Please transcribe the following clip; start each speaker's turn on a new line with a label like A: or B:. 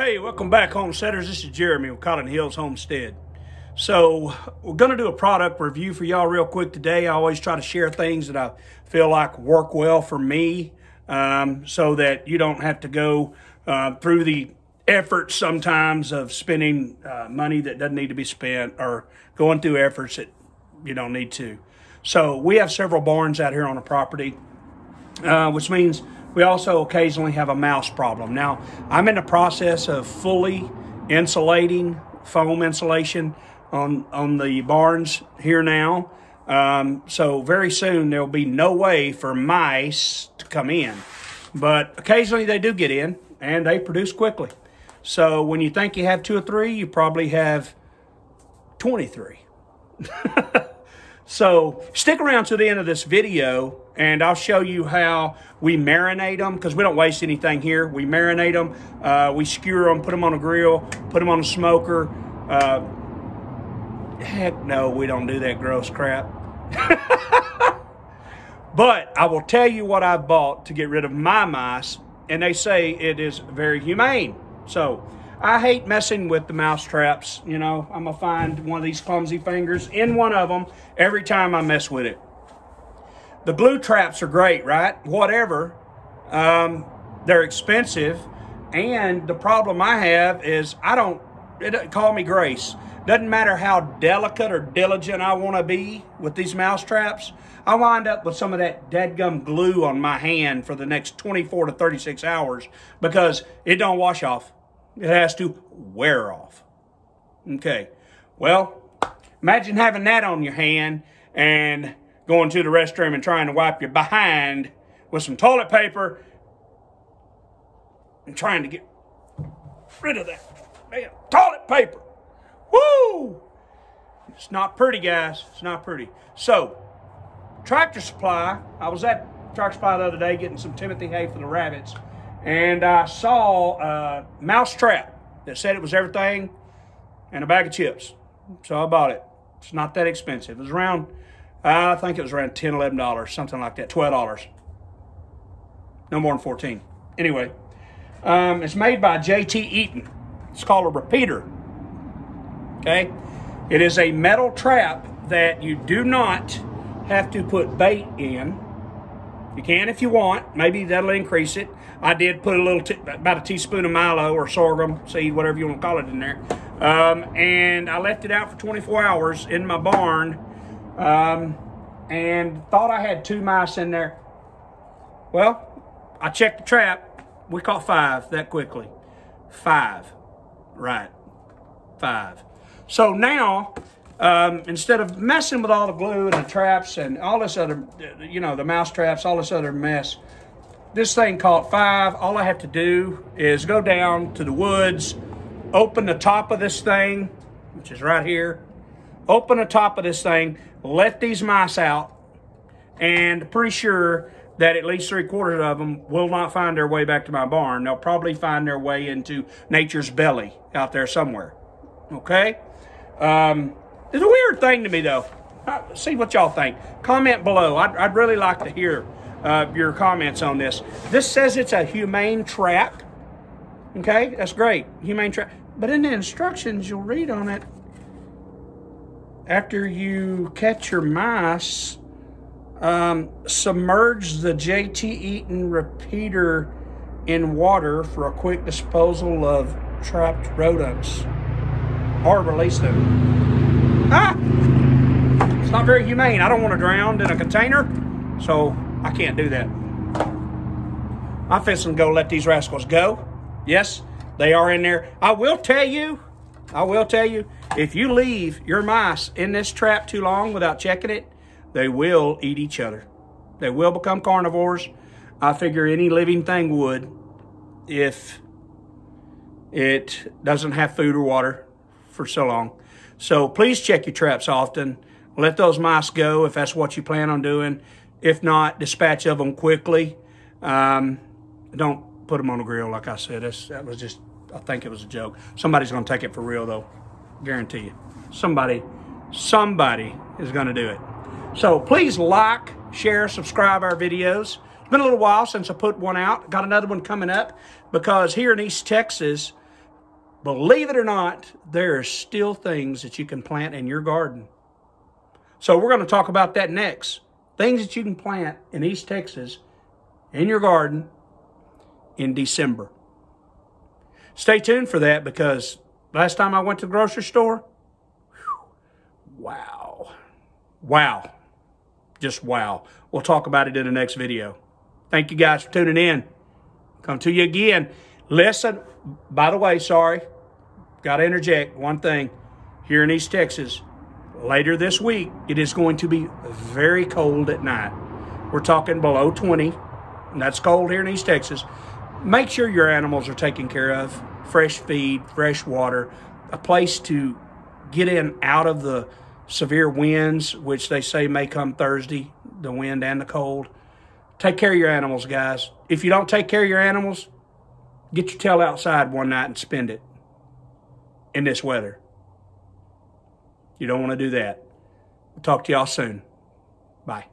A: Hey, welcome back, homesteaders. This is Jeremy with Cotton Hills Homestead. So we're going to do a product review for y'all real quick today. I always try to share things that I feel like work well for me, so that you don't have to go through the effort sometimes of spending money that doesn't need to be spent or going through efforts that you don't need to. So we have several barns out here on the property, which means we also occasionally have a mouse problem. Now, I'm in the process of fully insulating, foam insulation on the barns here now. So very soon there'll be no way for mice to come in. But occasionally they do get in and they produce quickly. So when you think you have 2 or 3, you probably have 23. So stick around to the end of this video and I'll show you how we marinate them, because we don't waste anything here. We marinate them, we skewer them, put them on a grill, put them on a smoker. Heck no, we don't do that gross crap. But I will tell you what I bought to get rid of my mice, and they say it is very humane. So I hate messing with the mouse traps. You know, I'm gonna find one of these clumsy fingers in one of them every time I mess with it. The glue traps are great, right? Whatever. They're expensive. And the problem I have is it doesn't call me grace. Doesn't matter how delicate or diligent I want to be with these mouse traps, I wind up with some of that dadgum glue on my hand for the next 24 to 36 hours because it don't wash off. It has to wear off. Okay. Well, imagine having that on your hand and going to the restroom and trying to wipe your behind with some toilet paper and trying to get rid of that damn toilet paper. Woo! It's not pretty, guys. It's not pretty. So, Tractor Supply. I was at Tractor Supply the other day getting some Timothy hay for the rabbits, and I saw a mouse trap that said it was everything and a bag of chips. So I bought it. It's not that expensive. It was around, I think it was around $10, $11, something like that, $12. No more than 14. Anyway, it's made by J.T. Eaton. It's called a repeater. Okay? It is a metal trap that you do not have to put bait in. You can if you want. Maybe that'll increase it. I did put about a teaspoon of Milo or sorghum seed, whatever you want to call it, in there. And I left it out for 24 hours in my barn, and thought I had 2 mice in there. Well, I checked the trap. We caught 5 that quickly. 5. Right. 5. So now, instead of messing with all the glue and the traps and all this other, you know, the mouse traps, all this other mess, this thing caught 5. All I have to do is go down to the woods, open the top of this thing, which is right here, open the top of this thing, let these mice out, and pretty sure that at least 3/4 of them will not find their way back to my barn. They'll probably find their way into nature's belly out there somewhere. Okay? It's a weird thing to me, though. See what y'all think. Comment below. I'd really like to hear your comments on this. This says it's a humane trap. Okay? That's great. Humane trap. But in the instructions, you'll read on it, after you catch your mice, submerge the J.T. Eaton repeater in water for a quick disposal of trapped rodents, or release them. It's not very humane. I don't want to drown in a container, so I can't do that. I'm fixing to go let these rascals go. Yes, they are in there. I will tell you, if you leave your mice in this trap too long without checking it, they will eat each other. They will become carnivores. I figure any living thing would if it doesn't have food or water for so long. So please check your traps often. Let those mice go if that's what you plan on doing. If not, dispatch of them quickly. Don't put them on the grill, like I said. That was just, I think it was a joke. Somebody's going to take it for real, though. Guarantee you. Somebody is going to do it. So please like, share, subscribe our videos. It's been a little while since I put one out. Got another one coming up because here in East Texas, believe it or not, there are still things that you can plant in your garden. So we're going to talk about that next. Things that you can plant in East Texas in your garden in December. Stay tuned for that, because last time I went to the grocery store, wow. Wow. Just wow. We'll talk about it in the next video. Thank you guys for tuning in. Come to you again. Listen, by the way, sorry, got to interject one thing. Here in East Texas, later this week, it is going to be very cold at night. We're talking below 20, and that's cold here in East Texas. Make sure your animals are taken care of. Fresh feed, fresh water, a place to get in out of the severe winds, which they say may come Thursday, the wind and the cold. Take care of your animals, guys. If you don't take care of your animals, get your tail outside one night and spend it in this weather. You don't want to do that. We'll talk to y'all soon. Bye.